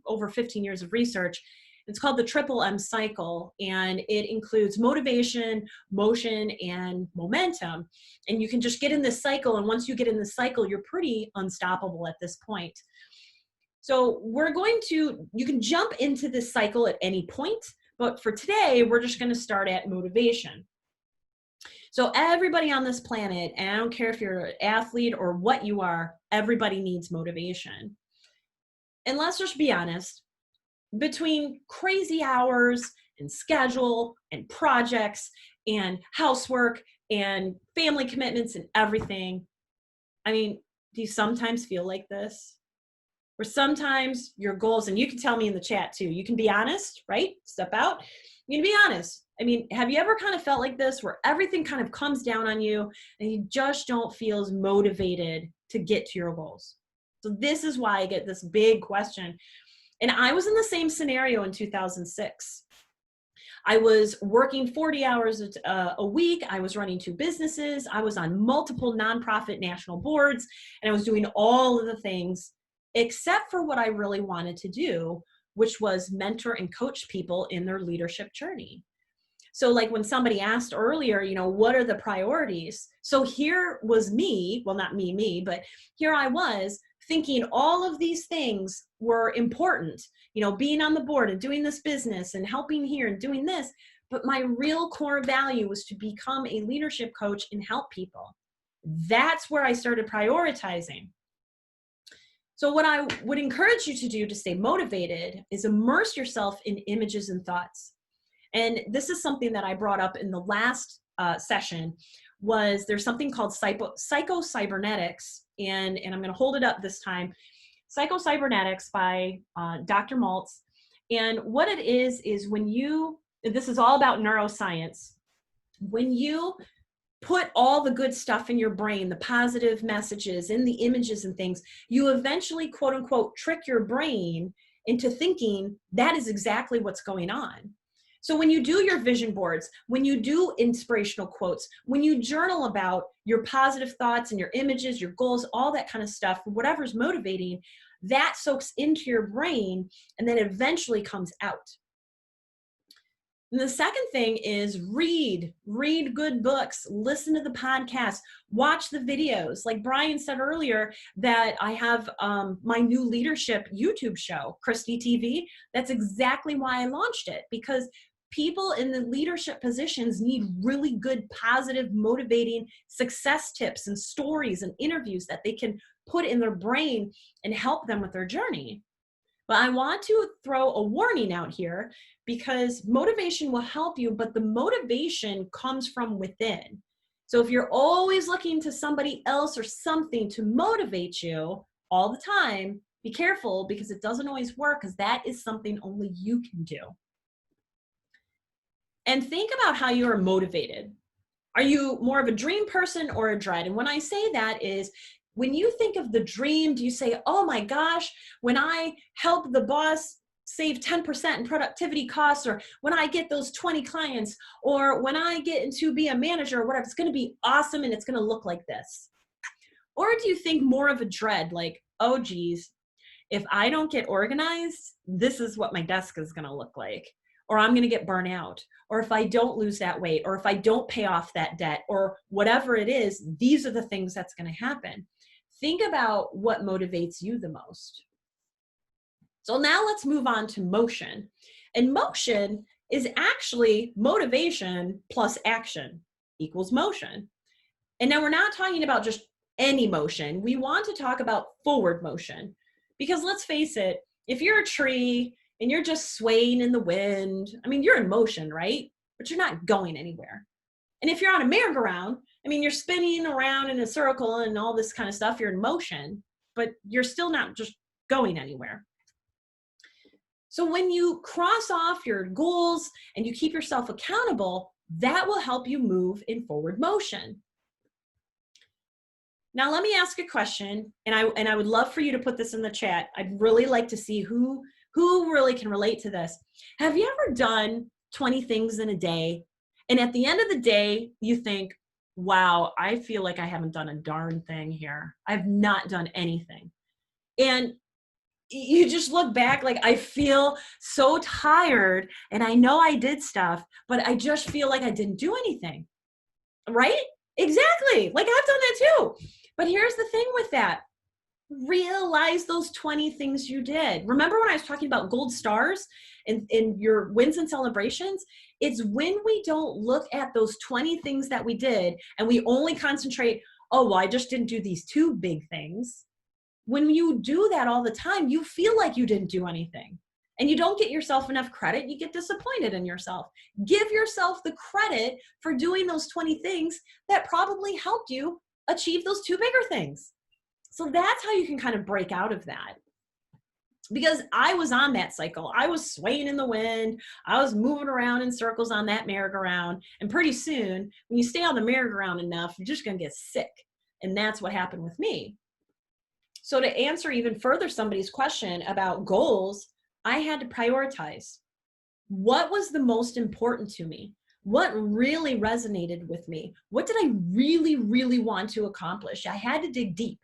over 15 years of research. It's called the triple M cycle, and it includes motivation, motion, and momentum. And you can just get in this cycle, and once you get in this cycle, you're pretty unstoppable at this point. So you can jump into this cycle at any point, but for today, we're just going to start at motivation. So everybody on this planet, and I don't care if you're an athlete or what you are, everybody needs motivation. And let's just be honest, between crazy hours and schedule and projects and housework and family commitments and everything, I mean, do you sometimes feel like this? Or sometimes your goals, and you can tell me in the chat too, you can be honest, right? Step out. You can be honest. I mean, have you ever kind of felt like this where everything kind of comes down on you and you just don't feel as motivated to get to your goals? So this is why I get this big question. And I was in the same scenario in 2006. I was working 40 hours a week. I was running 2 businesses. I was on multiple nonprofit national boards, and I was doing all of the things except for what I really wanted to do, which was mentor and coach people in their leadership journey. So like when somebody asked earlier, what are the priorities? So here was me, well, not me, but here I was thinking all of these things were important, being on the board and doing this business and helping here and doing this. But my real core value was to become a leadership coach and help people. That's where I started prioritizing. So what I would encourage you to do to stay motivated is immerse yourself in images and thoughts. And this is something that I brought up in the last session, was there's something called psycho-cybernetics, and I'm going to hold it up this time, Psycho-Cybernetics by Dr. Maltz. And what it is when this is all about neuroscience, when you put all the good stuff in your brain, the positive messages and the images and things, you eventually, quote unquote, trick your brain into thinking that is exactly what's going on. So when you do your vision boards, when you do inspirational quotes, when you journal about your positive thoughts and your images, your goals, all that kind of stuff, whatever's motivating, that soaks into your brain and then eventually comes out. And the second thing is read good books, listen to the podcast, watch the videos. Like Brian said earlier, that I have my new leadership YouTube show, Kristie TV. That's exactly why I launched it, because people in the leadership positions need really good, positive, motivating success tips and stories and interviews that they can put in their brain and help them with their journey. But I want to throw a warning out here, because motivation will help you, but the motivation comes from within. So if you're always looking to somebody else or something to motivate you all the time, be careful, because it doesn't always work, because that is something only you can do. And think about how you are motivated. Are you more of a dream person or a dread? And when I say that is, when you think of the dream, do you say, oh my gosh, when I help the boss save 10% in productivity costs, or when I get those 20 clients, or when I get into be a manager or whatever, it's going to be awesome and it's going to look like this? Or do you think more of a dread, like, oh geez, if I don't get organized, this is what my desk is going to look like, or I'm going to get burnt out, or if I don't lose that weight, or if I don't pay off that debt, or whatever it is, these are the things that's going to happen. Think about what motivates you the most. So now let's move on to motion. And motion is actually motivation plus action equals motion. And now we're not talking about just any motion. We want to talk about forward motion, because let's face it, if you're a tree and you're just swaying in the wind, I mean, you're in motion, right? But you're not going anywhere. And if you're on a merry-go-round, I mean, you're spinning around in a circle and all this kind of stuff, you're in motion, but you're still not just going anywhere. So when you cross off your goals and you keep yourself accountable, that will help you move in forward motion. Now, let me ask a question, and I would love for you to put this in the chat. I'd really like to see who really can relate to this. Have you ever done 20 things in a day, and at the end of the day, you think, wow, I feel like I haven't done a darn thing here. I've not done anything. And you just look back like, I feel so tired and I know I did stuff, but I just feel like I didn't do anything, right? Exactly. Like I've done that too. But here's the thing with that. Realize those 20 things you did. Remember when I was talking about gold stars in your wins and celebrations? It's when we don't look at those 20 things that we did and we only concentrate, oh, well, I just didn't do these 2 big things. When you do that all the time, you feel like you didn't do anything and you don't get yourself enough credit. You get disappointed in yourself. Give yourself the credit for doing those 20 things that probably helped you achieve those 2 bigger things. So that's how you can kind of break out of that. Because I was on that cycle. I was swaying in the wind. I was moving around in circles on that merry-go-round. And pretty soon, when you stay on the merry-go-round enough, you're just going to get sick. And that's what happened with me. So to answer even further somebody's question about goals, I had to prioritize. What was the most important to me? What really resonated with me? What did I really, really want to accomplish? I had to dig deep.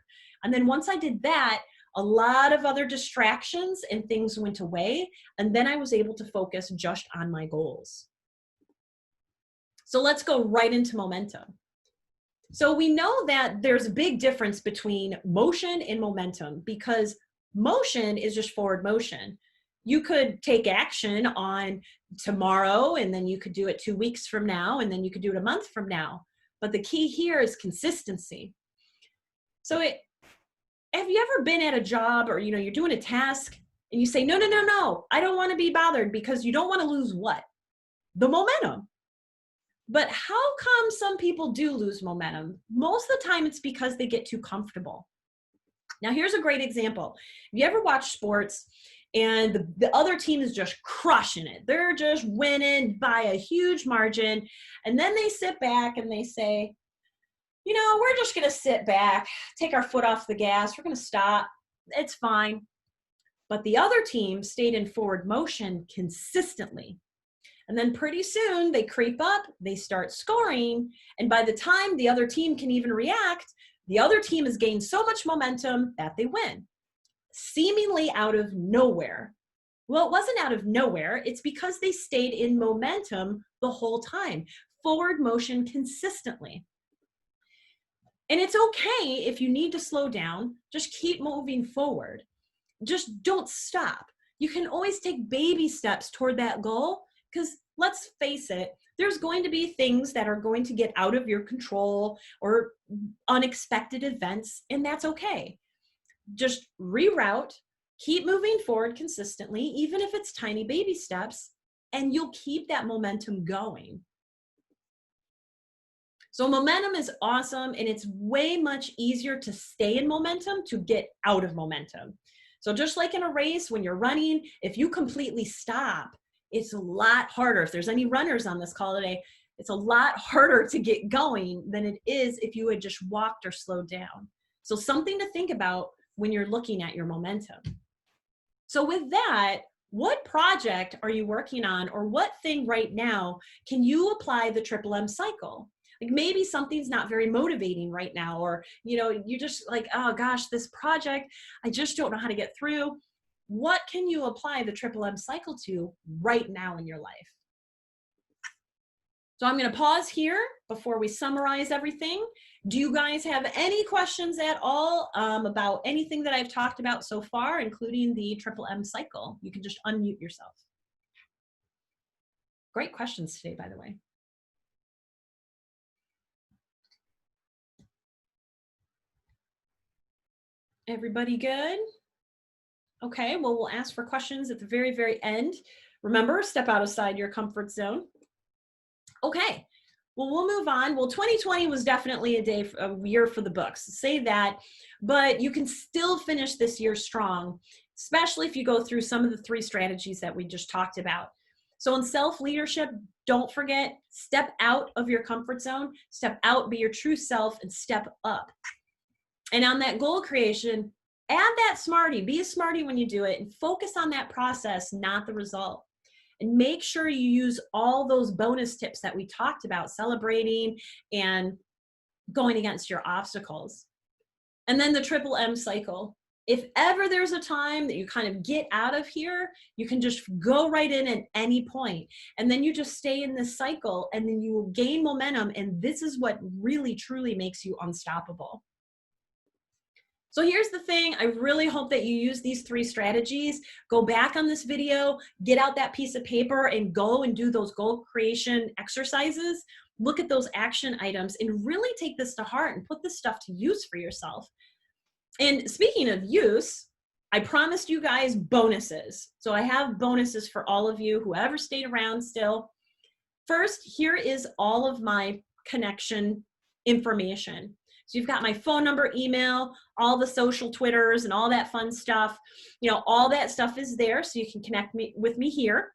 And then once I did that, a lot of other distractions and things went away. And then I was able to focus just on my goals. So let's go right into momentum. So we know that there's a big difference between motion and momentum, because motion is just forward motion. You could take action on tomorrow, and then you could do it 2 weeks from now, and then you could do it a month from now. But the key here is consistency. So have you ever been at a job, or you're doing a task and you say, no, I don't want to be bothered, because you don't want to lose what? The momentum. But how come some people do lose momentum? Most of the time it's because they get too comfortable. Now here's a great example. Have you ever watched sports and the other team is just crushing it? They're just winning by a huge margin. And then they sit back and they say, we're just going to sit back, take our foot off the gas. We're going to stop. It's fine. But the other team stayed in forward motion consistently. And then pretty soon they creep up, they start scoring. And by the time the other team can even react, the other team has gained so much momentum that they win, seemingly out of nowhere. Well, it wasn't out of nowhere. It's because they stayed in momentum the whole time, forward motion consistently. And it's okay if you need to slow down, just keep moving forward. Just don't stop. You can always take baby steps toward that goal, because let's face it, there's going to be things that are going to get out of your control or unexpected events, and that's okay. Just reroute, keep moving forward consistently, even if it's tiny baby steps, and you'll keep that momentum going. So momentum is awesome, and it's way much easier to stay in momentum to get out of momentum. So just like in a race, when you're running, if you completely stop, it's a lot harder. If there's any runners on this call today, it's a lot harder to get going than it is if you had just walked or slowed down. So something to think about when you're looking at your momentum. So with that, what project are you working on, or what thing right now can you apply the Triple M cycle? Like maybe something's not very motivating right now, or you're just like, oh gosh, this project, I just don't know how to get through. What can you apply the Triple M cycle to right now in your life? So I'm going to pause here before we summarize everything. Do you guys have any questions at all about anything that I've talked about so far, including the Triple M cycle? You can just unmute yourself. Great questions today, by the way. Everybody good? Okay, well, we'll ask for questions at the very, very end. Remember, step outside your comfort zone. Okay, well, we'll move on. Well, 2020 was definitely a year for the books, say that, but you can still finish this year strong, especially if you go through some of the 3 strategies that we just talked about. So in self-leadership, don't forget, step out of your comfort zone, step out, be your true self, and step up. And on that goal creation, add that smarty, be a smarty when you do it, and focus on that process, not the result. And make sure you use all those bonus tips that we talked about, celebrating and going against your obstacles. And then the Triple M cycle. If ever there's a time that you kind of get out of here, you can just go right in at any point. And then you just stay in this cycle, and then you will gain momentum. And this is what really, truly makes you unstoppable. So here's the thing, I really hope that you use these 3 strategies. Go back on this video, get out that piece of paper and go and do those goal creation exercises. Look at those action items and really take this to heart and put this stuff to use for yourself. And speaking of use, I promised you guys bonuses. So I have bonuses for all of you, whoever stayed around still. First, here is all of my connection information. So you've got my phone number, email, all the social Twitters and all that fun stuff. All that stuff is there, so you can connect with me here.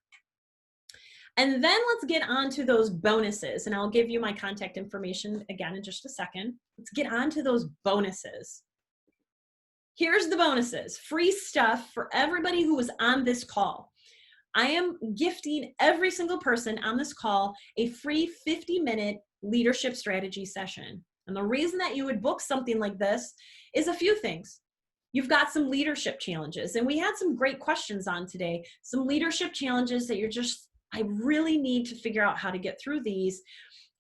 And then let's get on to those bonuses. And I'll give you my contact information again in just a second. Let's get on to those bonuses. Here's the bonuses. Free stuff for everybody who was on this call. I am gifting every single person on this call a free 50-minute leadership strategy session. And the reason that you would book something like this is a few things. You've got some leadership challenges, and we had some great questions on today. Some leadership challenges that I really need to figure out how to get through these.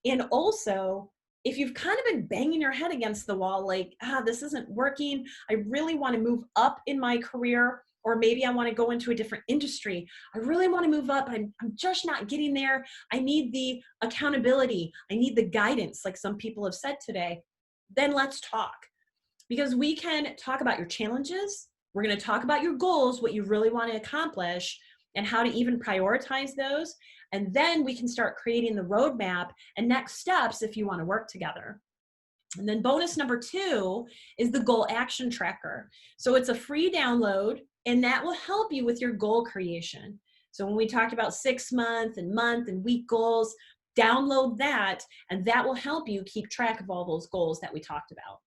And also, if you've kind of been banging your head against the wall, like, this isn't working, I really want to move up in my career, or maybe I want to go into a different industry. I really want to move up. I'm just not getting there. I need the accountability. I need the guidance, like some people have said today. Then let's talk. Because we can talk about your challenges. We're going to talk about your goals, what you really want to accomplish, and how to even prioritize those. And then we can start creating the roadmap and next steps if you want to work together. And then bonus number 2 is the goal action tracker. So it's a free download, and that will help you with your goal creation. So when we talked about 6-month and month and week goals, Download that, and that will help you keep track of all those goals that we talked about.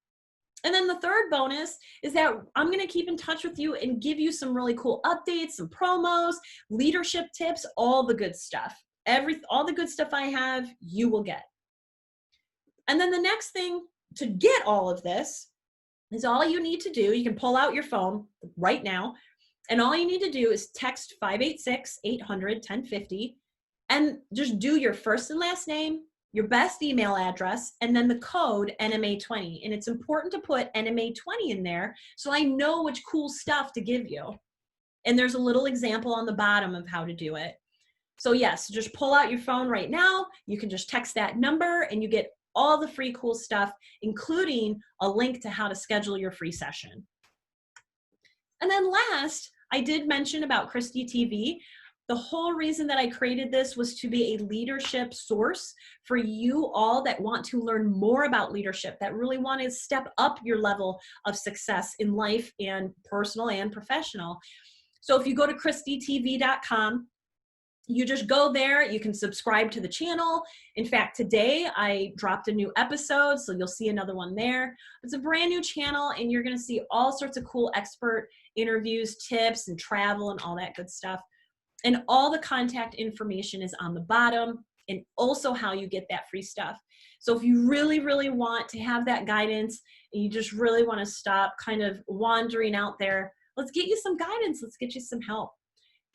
And then the third bonus is that I'm going to keep in touch with you and give you some really cool updates, some promos, leadership tips, all the good stuff. All the good stuff I have, you will get. And then the next thing to get all of this is all you need to do. You can pull out your phone right now, and all you need to do is text 586-800-1050 and just do your first and last name, your best email address, and then the code NMA20. And it's important to put NMA20 in there so I know which cool stuff to give you. And there's a little example on the bottom of how to do it. So yes, just pull out your phone right now. You can just text that number and you get all the free cool stuff, including a link to how to schedule your free session. And then last, I did mention about Kristie TV. The whole reason that I created this was to be a leadership source for you all that want to learn more about leadership, that really want to step up your level of success in life and personal and professional. So if you go to kristietv.com, you just go there, you can subscribe to the channel. In fact, today I dropped a new episode, so you'll see another one there. It's a brand new channel, and you're gonna see all sorts of cool expert interviews, tips, and travel, and all that good stuff. And all the contact information is on the bottom, and also how you get that free stuff. So if you really, really want to have that guidance, and you just really wanna stop kind of wandering out there, let's get you some guidance, let's get you some help.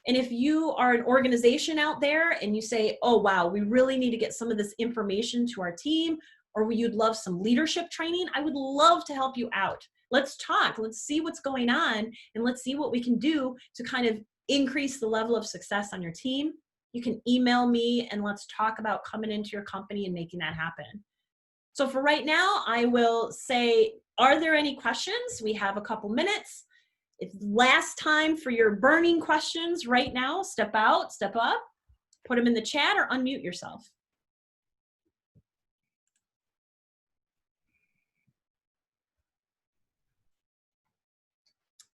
And if you are an organization out there and you say, oh, wow, we really need to get some of this information to our team, or you'd love some leadership training, I would love to help you out. Let's talk, let's see what's going on, and let's see what we can do to kind of increase the level of success on your team. You can email me and let's talk about coming into your company and making that happen. So for right now, I will say, are there any questions? We have a couple minutes. It's last time for your burning questions right now. Step out, step up, put them in the chat, or unmute yourself.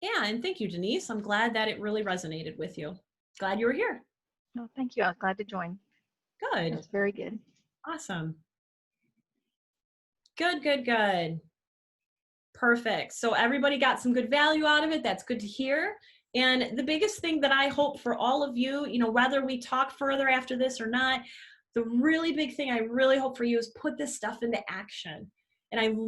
Yeah, and thank you, Denise. I'm glad that it really resonated with you. Glad you were here. No, thank you. I was glad to join. Good. It's very good. Awesome. Good, good, good. Perfect. So everybody got some good value out of it. That's good to hear. And the biggest thing that I hope for all of you, whether we talk further after this or not, the really big thing I really hope for you is put this stuff into action. And I'm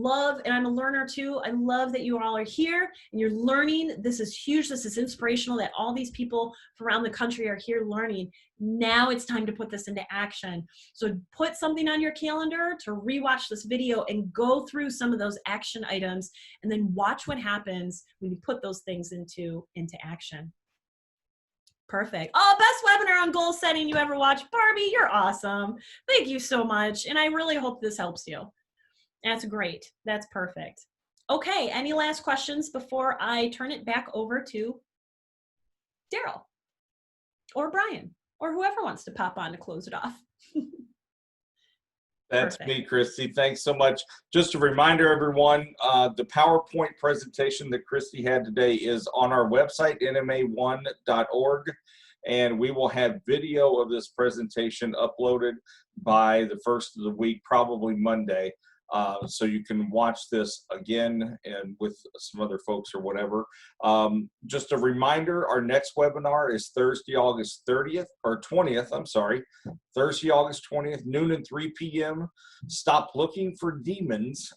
a learner too. I love that you all are here and you're learning. This is huge. This is inspirational that all these people from around the country are here learning. Now it's time to put this into action. So put something on your calendar to rewatch this video and go through some of those action items and then watch what happens when you put those things into action. Perfect. Oh, best webinar on goal setting you ever watched. Barbie, you're awesome. Thank you so much. And I really hope this helps you. That's great. That's perfect. Okay, any last questions before I turn it back over to Daryl or Brian or whoever wants to pop on to close it off? That's Perfect. me, Kristie. Thanks so much. Just a reminder, everyone, the PowerPoint presentation that Kristie had today is on our website, nma1.org, and we will have video of this presentation uploaded by the first of the week, probably Monday. So you can watch this again and with some other folks or whatever. Just a reminder, our next webinar is Thursday, August 30th, or 20th, I'm sorry. Thursday, August 20th, noon and 3 p.m. Stop Looking for Demons,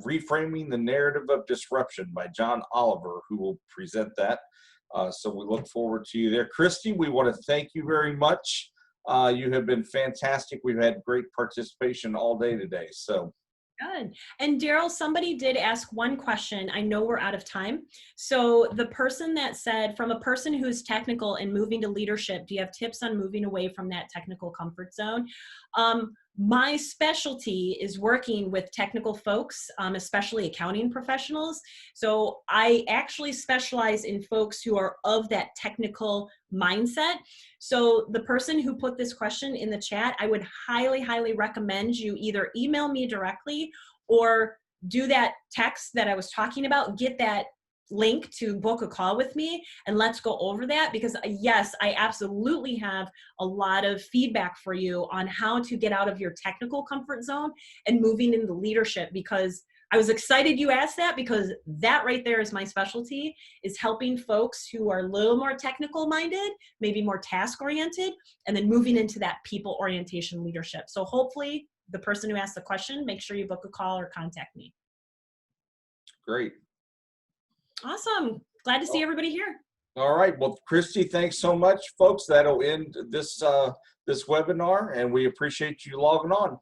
Reframing the Narrative of Disruption by John Oliver, who will present that. So we look forward to you there. Kristie, we want to thank you very much. You have been fantastic. We've had great participation all day today. So. Good. And Daryl, somebody did ask one question. I know we're out of time. So the person that said, from a person who's technical and moving to leadership, do you have tips on moving away from that technical comfort zone? My specialty is working with technical folks, especially accounting professionals. So I actually specialize in folks who are of that technical mindset. So the person who put this question in the chat, I would highly, highly recommend you either email me directly or do that text that I was talking about, get that link to book a call with me, and let's go over that, because yes, I absolutely have a lot of feedback for you on how to get out of your technical comfort zone and moving into leadership. Because I was excited you asked that, because that right there is my specialty, is helping folks who are a little more technical minded, maybe more task oriented, and then moving into that people orientation leadership. So hopefully the person who asked the question, make sure you book a call or contact me. Great. Awesome. Glad to see everybody here. All right. Well, Kristie, thanks so much, folks. That'll end this this webinar, and we appreciate you logging on.